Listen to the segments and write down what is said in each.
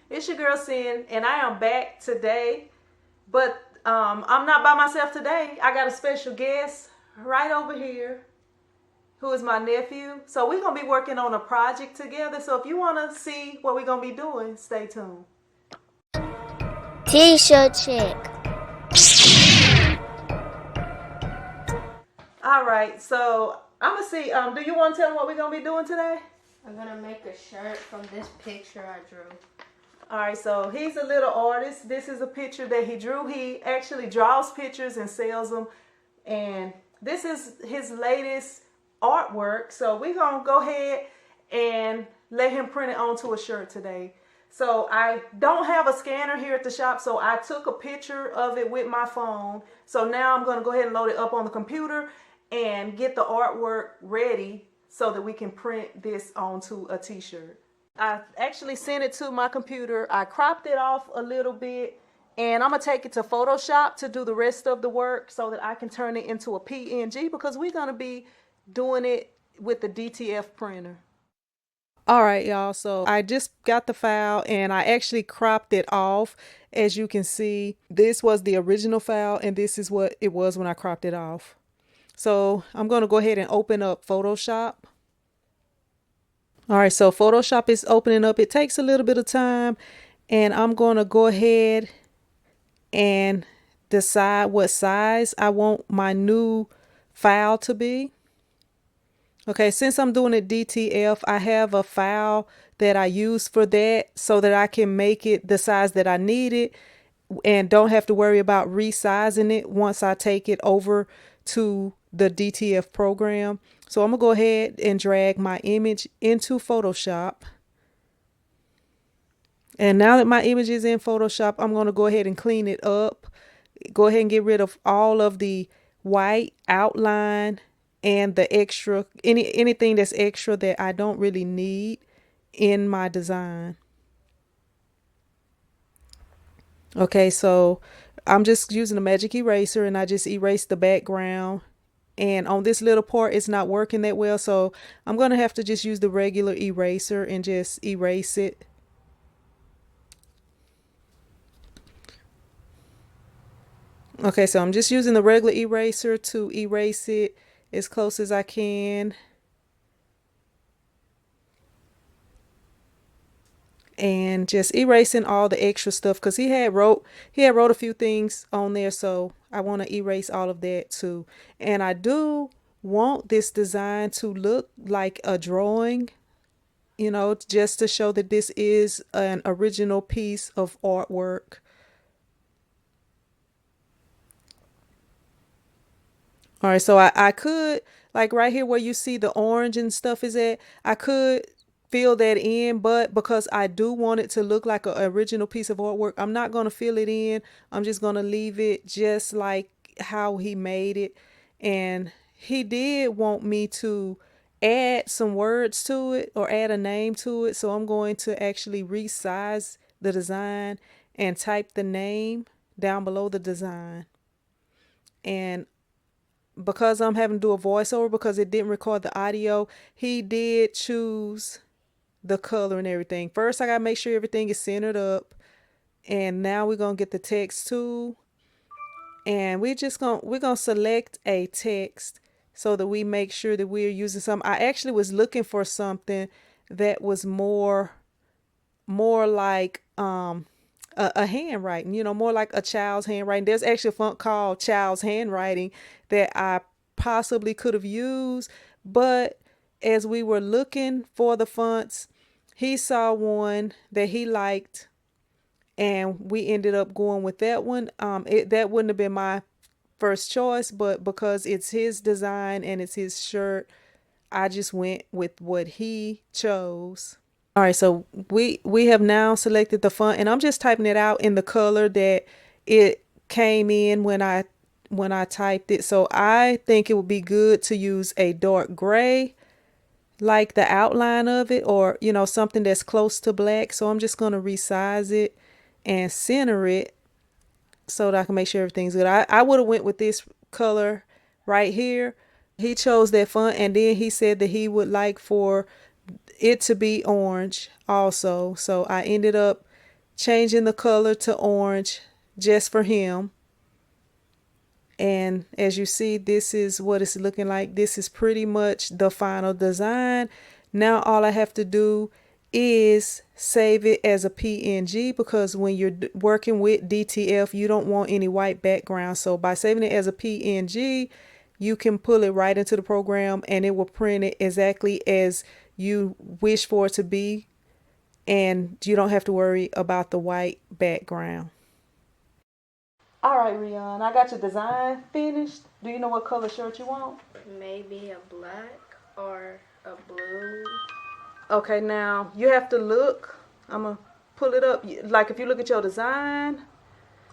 It's your girl Sin, and I am back today. But I'm not by myself today. I got a special guest right over here who is my nephew. So we're gonna be working on a project together. So if you wanna see what we're gonna be doing, stay tuned. TshirtChick. All right. So I'm gonna see. Do you want to tell them what we're gonna be doing today? I'm gonna make a shirt from this picture I drew. All right, so he's a little artist. This is a picture that he drew. He actually draws pictures and sells them. And this is his latest artwork. So we're going to go ahead and let him print it onto a shirt today. So I don't have a scanner here at the shop, so I took a picture of it with my phone. So now I'm going to go ahead and load it up on the computer and get the artwork ready so that we can print this onto a t-shirt. I actually sent it to my computer. I cropped it off a little bit, and I'm going to take it to Photoshop to do the rest of the work so that I can turn it into a PNG, because we're going to be doing it with the DTF printer. All right, y'all. So I just got the file and I actually cropped it off. As you can see, this was the original file and this is what it was when I cropped it off. So I'm going to go ahead and open up Photoshop. All right, so Photoshop is opening up. It takes a little bit of time, and I'm going to go ahead and decide what size I want my new file to be. Okay, since I'm doing it DTF, I have a file that I use for that so that I can make it the size that I need it and don't have to worry about resizing it once I take it over to the DTF program. So I'm gonna go ahead and drag my image into Photoshop. And now that my image is in Photoshop, I'm gonna go ahead and clean it up. Go ahead and get rid of all of the white outline and the extra, anything that's extra that I don't really need in my design. Okay, so I'm just using a magic eraser and I just erase the background. And on this little part, it's not working that well, so I'm going to have to just use the regular eraser and just erase it. Okay, so I'm just using the regular eraser to erase it as close as I can. And just erasing all the extra stuff because he had wrote a few things on there, so I want to erase all of that too. And I do want this design to look like a drawing, you know, just to show that this is an original piece of artwork. All right, so I could, like right here where you see the orange and stuff is at, I could fill that in, but because I do want it to look like an original piece of artwork, I'm not going to fill it in. I'm just going to leave it just like how he made it. And he did want me to add some words to it or add a name to it. So I'm going to actually resize the design and type the name down below the design. And because I'm having to do a voiceover because it didn't record the audio, he did choose the color and everything. First, I gotta make sure everything is centered up. And now we're gonna get the text tool. And we're gonna select a text so that we make sure that we're using something. I actually was looking for something that was more like a handwriting, you know, more like a child's handwriting. There's actually a font called Child's Handwriting that I possibly could have used, but as we were looking for the fonts, he saw one that he liked and we ended up going with that one. That wouldn't have been my first choice, but because it's his design and it's his shirt, I just went with what he chose. All right, so we have now selected the font and I'm just typing it out in the color that it came in when I typed it. So I think it would be good to use a dark gray like the outline of it, or you know, something that's close to black. So I'm just going to resize it and center it so that I can make sure everything's good. I would have went with this color right here. He chose that font and then he said that he would like for it to be orange also. So I ended up changing the color to orange just for him. And as you see, this is what it's looking like. This is pretty much the final design. Now all I have to do is save it as a PNG, because when you're working with DTF, you don't want any white background. So by saving it as a PNG, you can pull it right into the program and it will print it exactly as you wish for it to be. And you don't have to worry about the white background. All right, Rion, I got your design finished. Do you know what color shirt you want? Maybe a black or a blue. Okay, now you have to look. I'm going to pull it up. Like if you look at your design,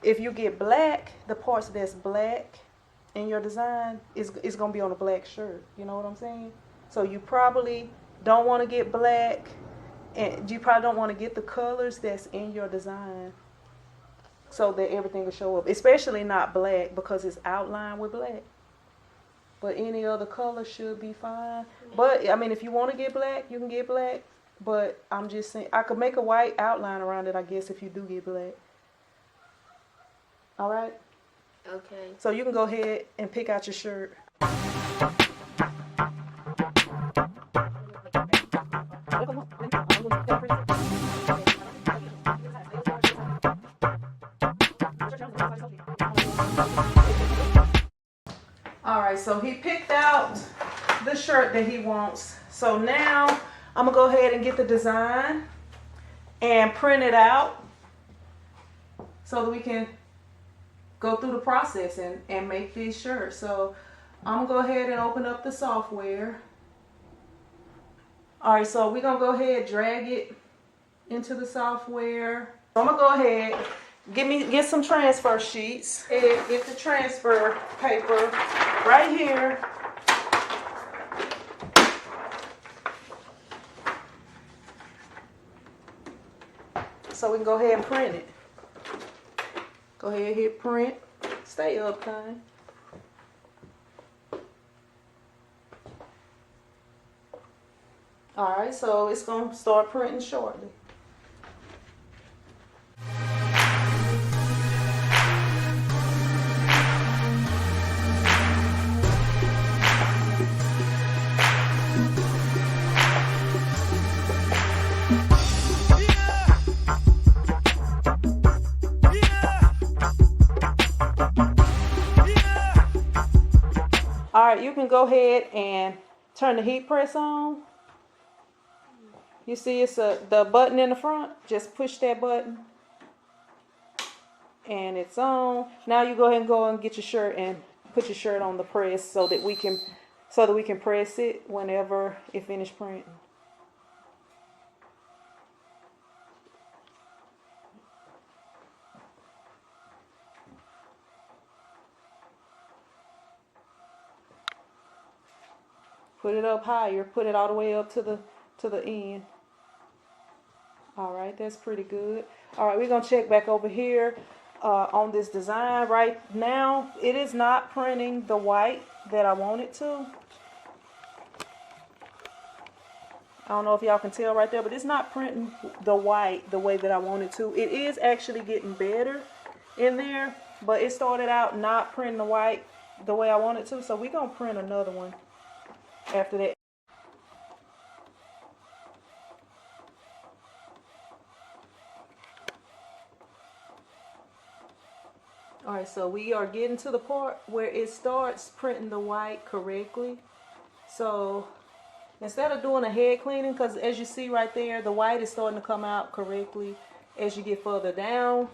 if you get black, the parts that's black in your design is going to be on a black shirt. You know what I'm saying? So you probably don't want to get black, and you probably don't want to get the colors that's in your design, so that everything will show up, especially not black because it's outlined with black. But any other color should be fine. But I mean, if you want to get black, you can get black. But I'm just saying, I could make a white outline around it, I guess, if you do get black. All right? Okay. So you can go ahead and pick out your shirt. All right, so he picked out the shirt that he wants. So now I'm gonna go ahead and get the design and print it out so that we can go through the process and make these shirts. So I'm gonna go ahead and open up the software. All right, so we're gonna go ahead and drag it into the software. So I'm gonna go ahead, get some transfer sheets and get the transfer paper right here. So we can go ahead and print it. Go ahead and hit print. Stay up, thing. All right, so it's gonna start printing shortly. All right, you can go ahead and turn the heat press on. You see it's the button in the front. Just push that button and it's on. Now you go ahead and get your shirt and put your shirt on the press so that we can press it whenever it finished printing. Put it up higher. Put it all the way up to the end. All right, that's pretty good. All right, we're gonna check back over here on this design. Right now, it is not printing the white that I want it to. I don't know if y'all can tell right there, but it's not printing the white the way that I want it to. It is actually getting better in there, but it started out not printing the white the way I want it to. So we're gonna print another one after that. All right, so we are getting to the part where it starts printing the white correctly. So instead of doing a head cleaning, because as you see right there, the white is starting to come out correctly as you get further down.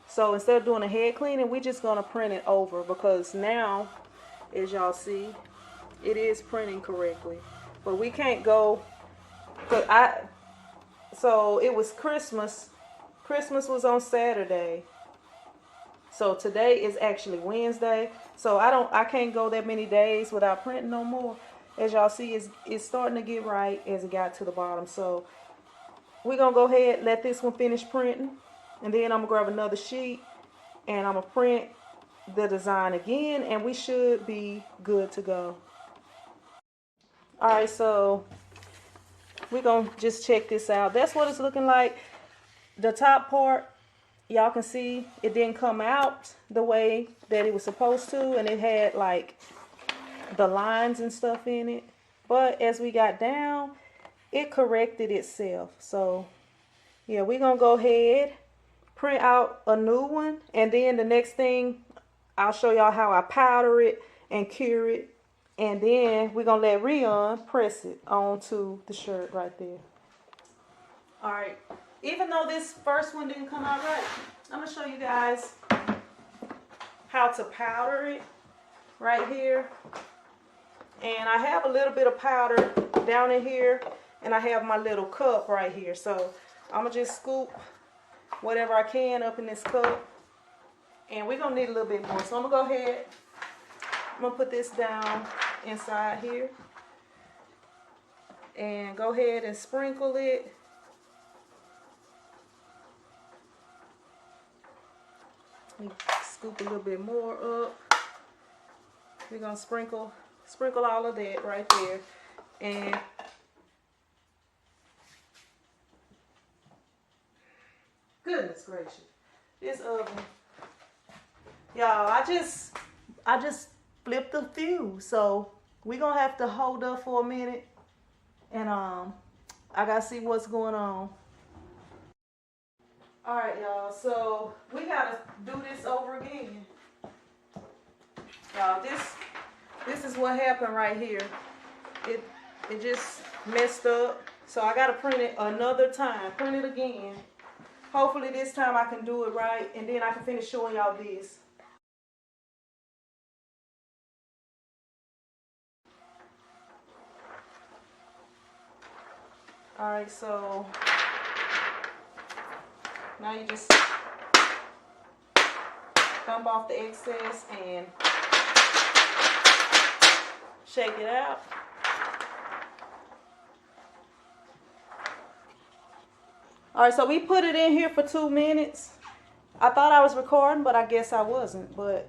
So instead of doing a head cleaning, we're just gonna print it over, because now, as y'all see, it is printing correctly. But we can't go, so it was Christmas. Christmas was on Saturday. So today is actually Wednesday. So I can't go that many days without printing no more. As y'all see, it's starting to get right as it got to the bottom. So we're gonna go ahead, let this one finish printing, and then I'm gonna grab another sheet and I'm gonna print the design again, and we should be good to go. All right, so we're gonna just check this out. That's what it's looking like. the top part, y'all can see it didn't come out the way that it was supposed to, and it had like the lines and stuff in it. But as we got down, it corrected itself. So yeah, we're gonna go ahead, print out a new one, and then the next thing, I'll show y'all how I powder it and cure it, and then we're gonna let Rion press it onto the shirt right there. All right, even though this first one didn't come out right, I'm gonna show you guys how to powder it right here. And I have a little bit of powder down in here, and I have my little cup right here. So I'm gonna just scoop whatever I can up in this cup, and we're gonna need a little bit more. So I'm gonna go ahead, I'm gonna put this down inside here, and go ahead and sprinkle it. Let me scoop a little bit more up. We're gonna sprinkle all of that right there. And goodness gracious, this oven, y'all, I just flipped the fuse, so we're gonna have to hold up for a minute, and I gotta see what's going on. All right, y'all, so we gotta do this over again. Y'all, this is what happened right here. It just messed up, so I gotta print it another time, print it again. Hopefully this time I can do it right, and then I can finish showing y'all this. All right, so now you just dump off the excess and shake it out. All right, so we put it in here for 2 minutes. I thought I was recording, but I guess I wasn't. But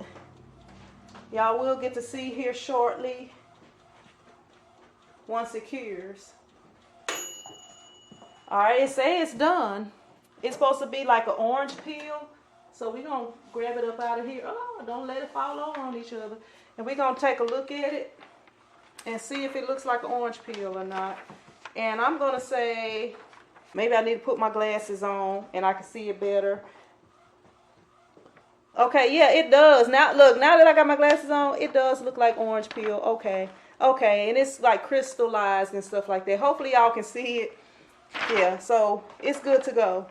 y'all will get to see here shortly once it cures. All right, it says it's done. It's supposed to be like an orange peel. So we're going to grab it up out of here. Oh, don't let it fall over on each other. And we're going to take a look at it and see if it looks like an orange peel or not. And I'm going to say, maybe I need to put my glasses on and I can see it better. Okay, yeah, it does. Now, look, now that I got my glasses on, it does look like orange peel. Okay, and it's like crystallized and stuff like that. Hopefully y'all can see it. Yeah, so it's good to go.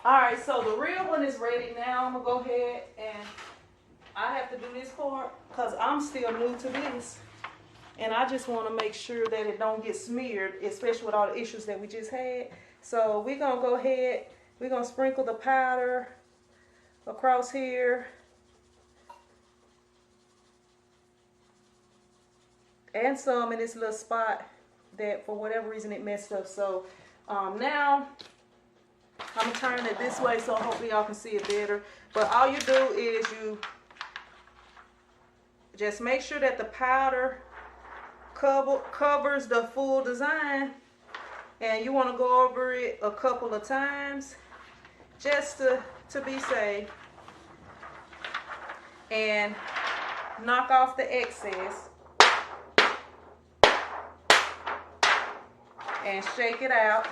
All right, so the real one is ready now. I'm going to go ahead, and I have to do this part because I'm still new to this. And I just want to make sure that it don't get smeared, especially with all the issues that we just had. So we're going to go ahead, we're going to sprinkle the powder across here. And some in this little spot that for whatever reason it messed up. So now I'm going to turn it this way so hopefully y'all can see it better. But all you do is you just make sure that the powder covers the full design, and you want to go over it a couple of times just to be safe, and knock off the excess and shake it out.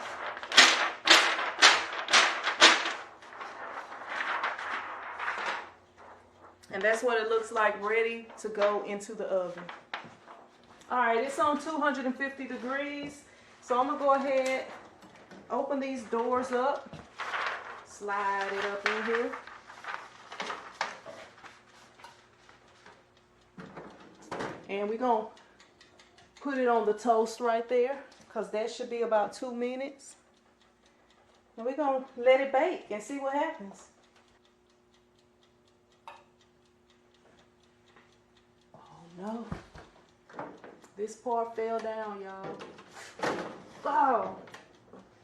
And that's what it looks like, ready to go into the oven. All right, it's on 250 degrees. So I'm gonna go ahead, open these doors up, slide it up in here. And we're gonna put it on the toast right there, because that should be about 2 minutes. And we're gonna let it bake and see what happens. Oh no. This part fell down, y'all. Oh,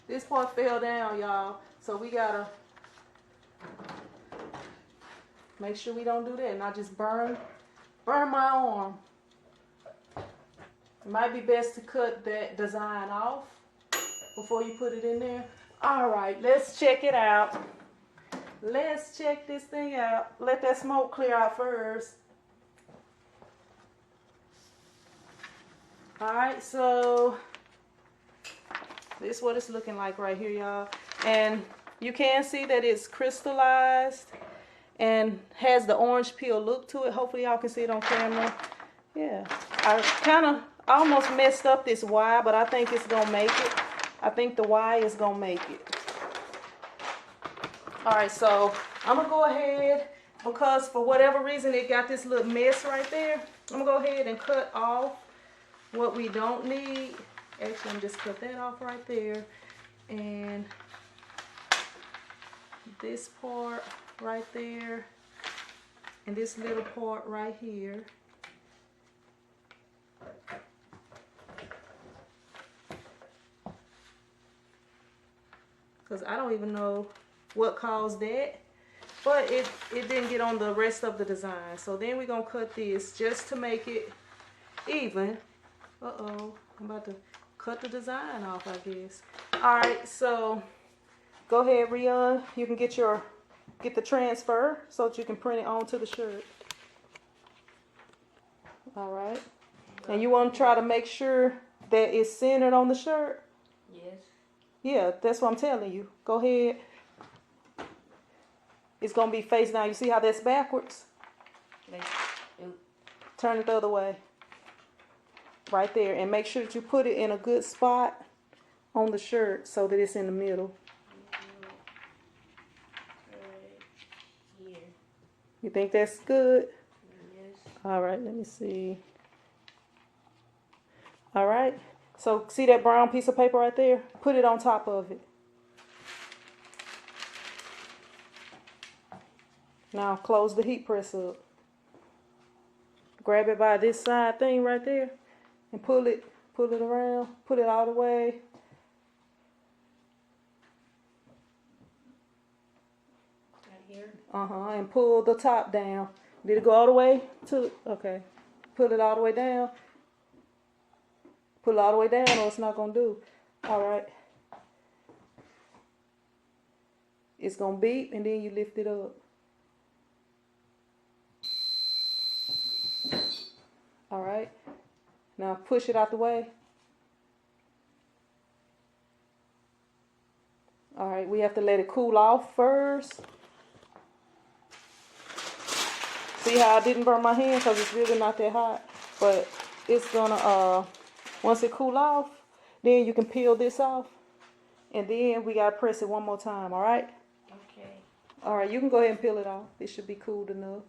this part fell down, y'all. So we gotta make sure we don't do that and I just burn my arm. It might be best to cut that design off before you put it in there. All right, let's check it out. Let's check this thing out. Let that smoke clear out first. All right, so this is what it's looking like right here, y'all. And you can see that it's crystallized and has the orange peel look to it. Hopefully y'all can see it on camera. Yeah, I kind of almost messed up this Y, but I think it's gonna make it. I think the Y is gonna make it. All right, so I'm gonna go ahead, because for whatever reason it got this little mess right there. I'm gonna go ahead and cut off what we don't need. Actually, I'm just cut that off right there. And this part right there. And this little part right here. Because I don't even know what caused that. But it didn't get on the rest of the design. So then we're going to cut this just to make it even. Uh-oh. I'm about to cut the design off, I guess. Alright, so go ahead, Rion. You can get the transfer so that you can print it onto the shirt. Alright. And you want to try to make sure that it's centered on the shirt? Yes. Yeah, that's what I'm telling you. Go ahead. It's going to be face down. You see how that's backwards? Turn it the other way. Right there. And make sure that you put it in a good spot on the shirt so that it's in the middle. Right here. You think that's good? Yes. All right, let me see. All right. So see that brown piece of paper right there? Put it on top of it. Now close the heat press up. Grab it by this side thing right there and pull it around, put it all the way. Right here. And pull the top down. Did it go all the way to, okay. Pull it all the way down. Pull it all the way down or it's not gonna do. All right. It's gonna beep and then you lift it up. All right. Now push it out the way. All right, we have to let it cool off first. See how I didn't burn my hand because it's really not that hot. But it's gonna, once it cool off, then you can peel this off. And then we gotta press it one more time, all right? Okay. All right, you can go ahead and peel it off. It should be cooled enough.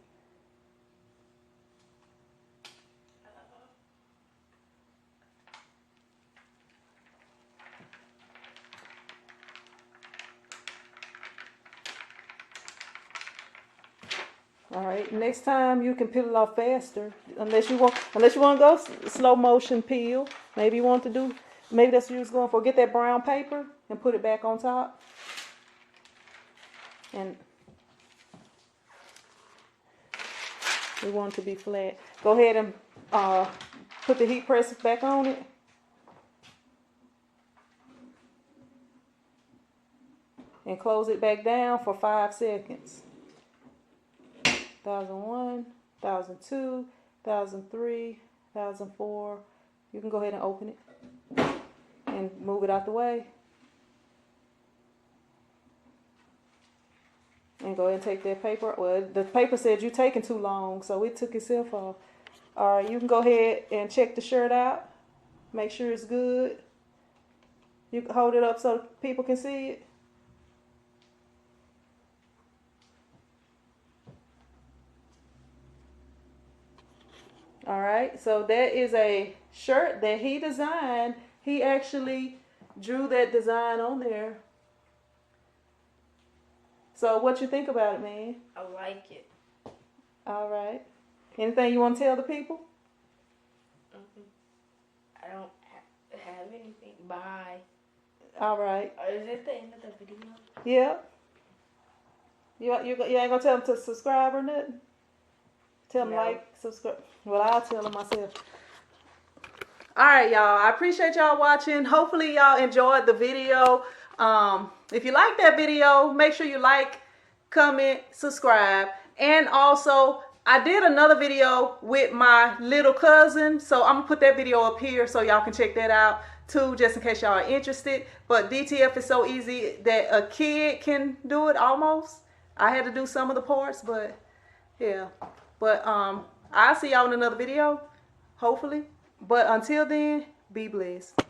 All right. Next time you can peel it off faster, unless you want to go slow motion peel. Maybe you want to do. Maybe that's what you was going for. Get that brown paper and put it back on top. And we want it to be flat. Go ahead and put the heat press back on it. And close it back down for 5 seconds. 1001, 1002, 1003, 1004. You can go ahead and open it and move it out the way. And go ahead and take that paper. Well, the paper said you're taking too long, so it took itself off. All right, you can go ahead and check the shirt out. Make sure it's good. You can hold it up so people can see it. All right, so that is a shirt that he designed. He actually drew that design on there. So what you think about it, man? I like it. All right. Anything you want to tell the people? I don't have anything. Bye. All right. Is it the end of the video? Yeah. You ain't gonna tell them to subscribe or nothing? Tell them No. like, subscribe. Well, I'll tell them myself. All right, y'all. I appreciate y'all watching. Hopefully, y'all enjoyed the video. If you like that video, make sure you like, comment, subscribe. And also, I did another video with my little cousin, so I'm gonna put that video up here so y'all can check that out too, just in case y'all are interested. But DTF is so easy that a kid can do it almost. I had to do some of the parts, but yeah. But I'll see y'all in another video, hopefully. But until then, be blessed.